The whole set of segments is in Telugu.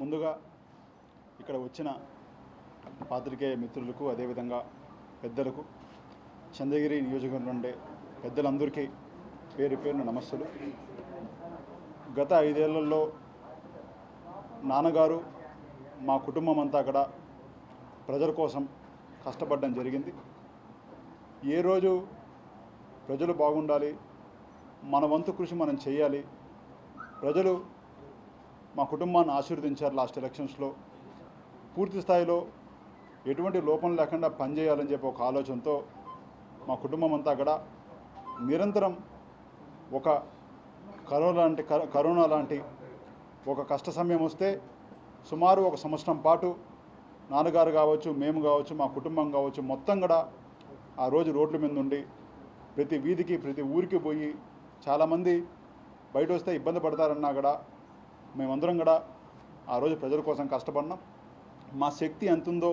ముందుగా ఇక్కడ వచ్చిన పాత్రికేయ మిత్రులకు అదేవిధంగా పెద్దలకు చంద్రగిరి నియోజకవర్గం నుండి పెద్దలందరికీ పేరు పేరున నమస్సులు. గత 5 ఏళ్లలో నాన్నగారు మా కుటుంబం అంతా కూడా ప్రజల కోసం కష్టపడడం జరిగింది. ఏ రోజు ప్రజలు బాగుండాలి, మన వంతు కృషి మనం చేయాలి, ప్రజలు మా కుటుంబాన్ని ఆశీర్వదించారు. లాస్ట్ ఎలక్షన్స్లో పూర్తి స్థాయిలో ఎటువంటి లోపం లేకుండా పనిచేయాలని చెప్పి ఒక ఆలోచనతో మా కుటుంబం అంతా కూడా నిరంతరం ఒక కరోనా లాంటి ఒక కష్ట సమయం వస్తే సుమారు 1 సంవత్సరం పాటు నాన్నగారు కావచ్చు, మేము కావచ్చు, మా కుటుంబం కావచ్చు, మొత్తం కూడా ఆ రోజు రోడ్ల మీద ఉండి ప్రతి వీధికి ప్రతి ఊరికి పోయి చాలామంది బయట వస్తే ఇబ్బంది పడతారన్నా కూడా మేమందరం కూడా ఆ రోజు ప్రజల కోసం కష్టపడినాం. మా శక్తి ఎంత ఉందో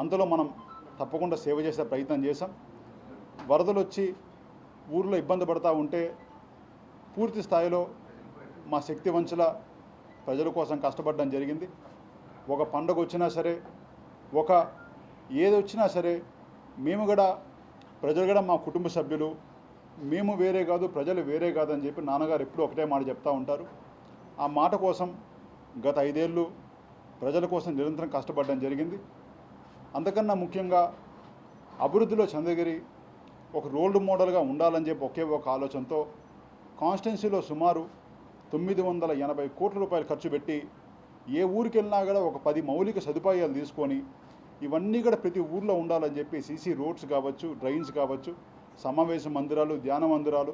అంతలో మనం తప్పకుండా సేవ చేసే ప్రయత్నం చేశాం. వరదలు వచ్చి ఊర్లో ఇబ్బంది పడతా ఉంటే పూర్తి స్థాయిలో మా శక్తి వంచల ప్రజల కోసం కష్టపడడం జరిగింది. ఒక పండుగ వచ్చినా సరే, ఒక ఏది వచ్చినా సరే మేము కూడా ప్రజలు కూడా మా కుటుంబ సభ్యులు, మేము వేరే కాదు, ప్రజలు వేరే కాదని చెప్పి నాన్నగారు ఎప్పుడూ ఒకటే మాట చెప్తూ ఉంటారు. ఆ మాట కోసం గత 5 ఏళ్ళు ప్రజల కోసం నిరంతరం కష్టపడడం జరిగింది. అంతకన్నా ముఖ్యంగా అభివృద్ధిలో చంద్రగిరి ఒక రోల్ మోడల్గా ఉండాలని చెప్పి ఒకే ఒక ఆలోచనతో కాన్స్టిట్యున్సీలో సుమారు 980 కోట్ల రూపాయలు ఖర్చు పెట్టి ఏ ఊరికి వెళ్ళినా కూడా ఒక 10 మౌలిక సదుపాయాలు తీసుకొని ఇవన్నీ కూడా ప్రతి ఊర్లో ఉండాలని చెప్పి సీసీ రోడ్స్ కావచ్చు, డ్రైన్స్ కావచ్చు, సమావేశ మందిరాలు, ధ్యాన మందిరాలు,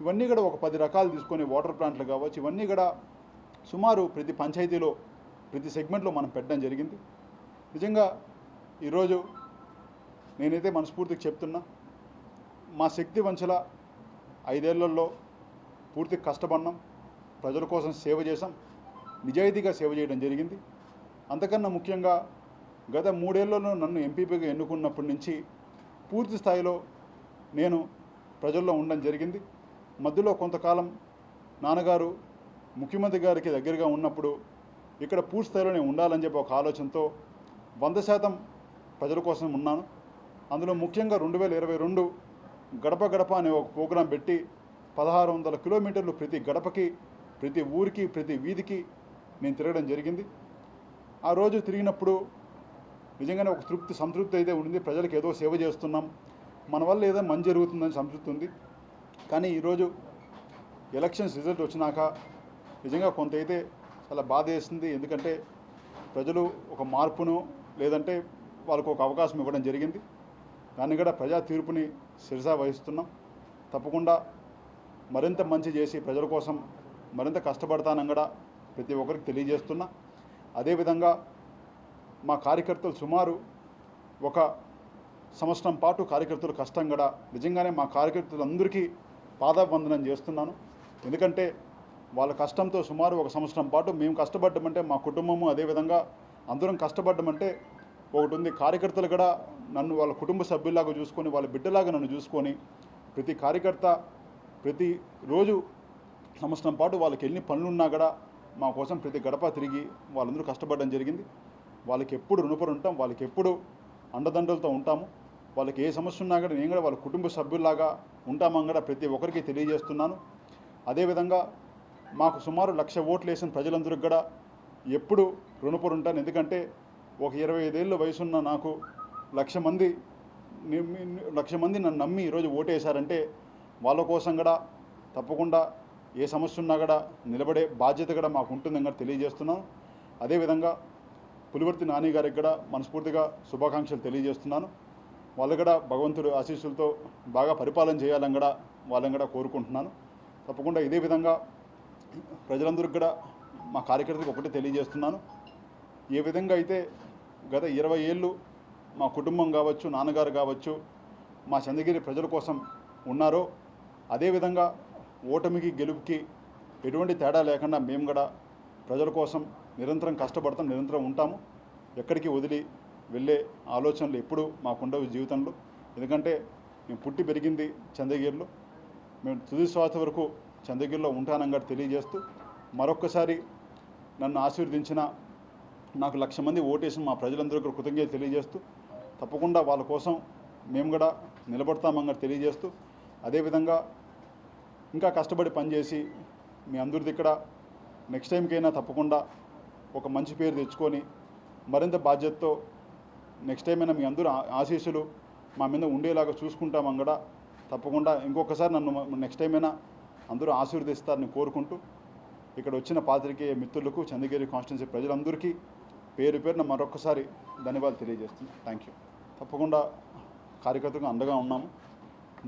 ఇవన్నీ కూడా ఒక 10 రకాలు తీసుకొని వాటర్ ప్లాంట్లు కావచ్చు, ఇవన్నీ కూడా సుమారు ప్రతి పంచాయతీలో ప్రతి సెగ్మెంట్లో మనం పెట్టడం జరిగింది. నిజంగా ఈరోజు నేనైతే మనస్ఫూర్తిగా చెప్తున్నా, మా శక్తి వంచల 5 ఏళ్లలో పూర్తి కష్టపడినాం, ప్రజల కోసం సేవ చేసాం, నిజాయితీగా సేవ చేయడం జరిగింది. అంతకన్నా ముఖ్యంగా గత 3 ఏళ్లలో నన్ను ఎంపీపీగా ఎన్నుకున్నప్పటి నుంచి పూర్తి స్థాయిలో నేను ప్రజల్లో ఉండడం జరిగింది. మధ్యలో కొంతకాలం నాన్నగారు ముఖ్యమంత్రి గారికి దగ్గరగా ఉన్నప్పుడు ఇక్కడ పూర్తి స్థాయిలో నేను ఉండాలని చెప్పి ఒక ఆలోచనతో 100% ప్రజల కోసం ఉన్నాను. అందులో ముఖ్యంగా 2022 గడప గడప అనే ఒక ప్రోగ్రాం పెట్టి 1600 కిలోమీటర్లు ప్రతి గడపకి, ప్రతి ఊరికి, ప్రతి వీధికి నేను తిరగడం జరిగింది. ఆ రోజు తిరిగినప్పుడు నిజంగానే ఒక సంతృప్తి అయితే ఉంది. ప్రజలకు ఏదో సేవ చేస్తున్నాం, మన వల్ల ఏదో మంచి జరుగుతుందని సంతృప్తి ఉంది. కానీ ఈరోజు ఎలక్షన్స్ రిజల్ట్ వచ్చినాక నిజంగా కొంత అయితే చాలా బాధ వేస్తుంది. ఎందుకంటే ప్రజలు ఒక మార్పును లేదంటే వాళ్ళకు ఒక అవకాశం ఇవ్వడం జరిగింది. దాన్ని కూడా ప్రజా తీర్పుని శిరసా వహిస్తున్నాం. తప్పకుండా మరింత మంచి చేసి ప్రజల కోసం మరింత కష్టపడతానని కూడా ప్రతి ఒక్కరికి తెలియజేస్తున్నా. అదేవిధంగా మా కార్యకర్తలు సుమారు 1 సంవత్సరం పాటు కార్యకర్తలు కష్టం కూడా నిజంగానే మా కార్యకర్తలందరికీ పాదాభివందనం చేస్తున్నాను. ఎందుకంటే వాళ్ళ కష్టంతో సుమారు 1 సంవత్సరం పాటు మేము కష్టపడ్డామంటే మా కుటుంబము, అదేవిధంగా అందరం కష్టపడ్డామంటే ఒకటి ఉంది. కార్యకర్తలు కూడా నన్ను వాళ్ళ కుటుంబ సభ్యుల్లాగా చూసుకొని, వాళ్ళ బిడ్డలాగా నన్ను చూసుకొని ప్రతి కార్యకర్త ప్రతిరోజు సంవత్సరం పాటు వాళ్ళకి ఎన్ని పనులున్నా కూడా మా కోసం ప్రతి గడప తిరిగి వాళ్ళందరూ కష్టపడడం జరిగింది. వాళ్ళకి ఎప్పుడు రుణపడి ఉంటాం, వాళ్ళకి ఎప్పుడు అండదండలతో ఉంటాము. వాళ్ళకి ఏ సమస్య ఉన్నా కూడా నేను కూడా వాళ్ళ కుటుంబ సభ్యుల్లాగా ఉంటామని కూడా ప్రతి ఒక్కరికి తెలియజేస్తున్నాను. అదేవిధంగా మాకు సుమారు 1,00,000 ఓట్లు వేసిన ప్రజలందరికీ కూడా ఎప్పుడు రుణపడి ఉంటాను. ఎందుకంటే ఒక 25 ఏళ్ళ వయసున్న నాకు 1,00,000 మంది నన్ను నమ్మి ఈరోజు ఓటేశారంటే వాళ్ళ కోసం కూడా తప్పకుండా ఏ సమస్య ఉన్నా కూడా నిలబడే బాధ్యత కూడా మాకు ఉంటుందని కూడా తెలియజేస్తున్నాను. అదేవిధంగా పులివర్తి నాని గారికి కూడా మనస్ఫూర్తిగా శుభాకాంక్షలు తెలియజేస్తున్నాను. వాళ్ళు కూడా భగవంతుడు ఆశీస్సులతో బాగా పరిపాలన చేయాలని కూడా వాళ్ళని కూడా కోరుకుంటున్నాను. తప్పకుండా ఇదే విధంగా ప్రజలందరికీ కూడా మా కార్యకర్తలకు ఒకటి తెలియజేస్తున్నాను. ఏ విధంగా అయితే గత 20 ఏళ్ళు మా కుటుంబం కావచ్చు, నాన్నగారు కావచ్చు, మా చంద్రగిరి ప్రజల కోసం ఉన్నారో అదేవిధంగా ఓటమికి గెలుపుకి ఎటువంటి తేడా లేకుండా మేము కూడా ప్రజల కోసం నిరంతరం కష్టపడతాం, నిరంతరం ఉంటాము. ఎక్కడికి వదిలి వెళ్ళే ఆలోచనలు ఎప్పుడూ మాకుండవు జీవితంలో. ఎందుకంటే మేము పుట్టి పెరిగింది చంద్రగిరిలో, మేము తుది శ్వాస వరకు చంద్రగిరిలో ఉంటానని తెలియజేస్తూ మరొక్కసారి నన్ను ఆశీర్వదించిన నాకు 1,00,000 మంది ఓటేసిన మా ప్రజలందరికీ కృతజ్ఞతలు తెలియజేస్తూ తప్పకుండా వాళ్ళ కోసం మేము కూడా నిలబడతామని తెలియజేస్తూ అదేవిధంగా ఇంకా కష్టపడి పనిచేసి మీ అందరిది ఇక్కడ నెక్స్ట్ టైంకైనా తప్పకుండా ఒక మంచి పేరు తెచ్చుకొని మరింత బాధ్యతతో నెక్స్ట్ టైం అయినా మీ అందరూ ఆశీస్సులు మా మీద ఉండేలాగా చూసుకుంటామని కూడా తప్పకుండా ఇంకొకసారి నన్ను నెక్స్ట్ టైం అయినా అందరూ ఆశీర్వదిస్తారని కోరుకుంటూ ఇక్కడ వచ్చిన పాత్రికేయ మిత్రులకు చంద్రగిరి కాన్స్టిట్యున్సీ ప్రజలందరికీ పేరు పేరున మరొకసారి ధన్యవాదాలు తెలియజేస్తున్నాను. Thank you. తప్పకుండా కార్యకర్తగా అండగా ఉన్నాము.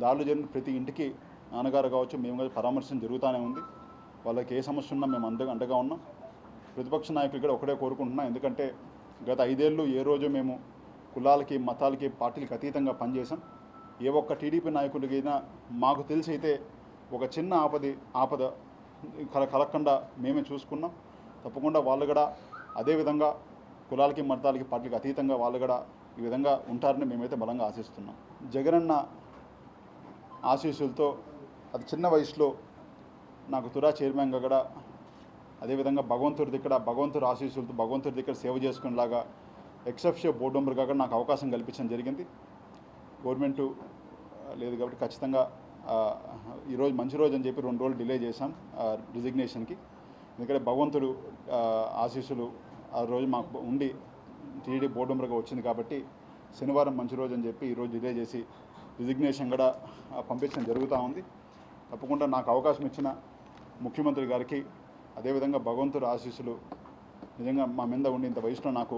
దాడులు జరిగిన ప్రతి ఇంటికి నాన్నగారు కావచ్చు మేము పరామర్శం జరుగుతూనే ఉంది. వాళ్ళకి ఏ సమస్య ఉన్నా మేము అండగా ఉన్నాం. ప్రతిపక్ష నాయకులు కూడా ఒకటే కోరుకుంటున్నాం. ఎందుకంటే గత 5 ఏళ్ళు ఏ రోజు మేము కులాలకి మతాలకి పార్టీలకు అతీతంగా పనిచేసాం. ఏ ఒక్క టీడీపీ నాయకుడికైనా మాకు తెలిసి అయితే ఒక చిన్న ఆపద కలగకుండా మేమే చూసుకున్నాం. తప్పకుండా వాళ్ళు కూడా అదేవిధంగా కులాలకి మతాలకి పార్టీలకు అతీతంగా వాళ్ళు కూడా ఈ విధంగా ఉంటారని మేమైతే బలంగా ఆశిస్తున్నాం. జగనన్న ఆశీస్సులతో అది చిన్న వయసులో నాకు తురా చైర్మన్గా కూడా అదేవిధంగా భగవంతుడి ఆశీస్సులతో భగవంతుడి దగ్గర సేవ చేసుకునేలాగా ఎక్సెప్షియో బోర్డు మెంబర్గా కూడా నాకు అవకాశం కల్పించడం జరిగింది. గవర్నమెంటు లేదు కాబట్టి ఖచ్చితంగా ఈరోజు మంచి రోజు అని చెప్పి 2 రోజులు డిలే చేశాం రిజిగ్నేషన్కి. ఎందుకంటే భగవంతుడు ఆశీస్సులు ఆ రోజు మాకు ఉండి టీడీ బోర్డు మెంబర్గా వచ్చింది కాబట్టి శనివారం మంచి రోజు అని చెప్పి ఈరోజు డిలే చేసి రిజిగ్నేషన్ కూడా పంపించడం జరుగుతూ ఉంది. తప్పకుండా నాకు అవకాశం ఇచ్చిన ముఖ్యమంత్రి గారికి అదేవిధంగా భగవంతుడు ఆశీస్సులు నిజంగా మా మీద ఉండి ఇంత వయసులో నాకు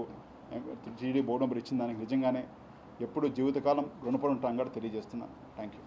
టీడీ బోర్డు మెంబర్ ఇచ్చిన దానికి నిజంగానే ఎప్పుడు జీవితకాలం రుణపడి ఉంటాం కూడా తెలియజేస్తున్నాను. Thank you.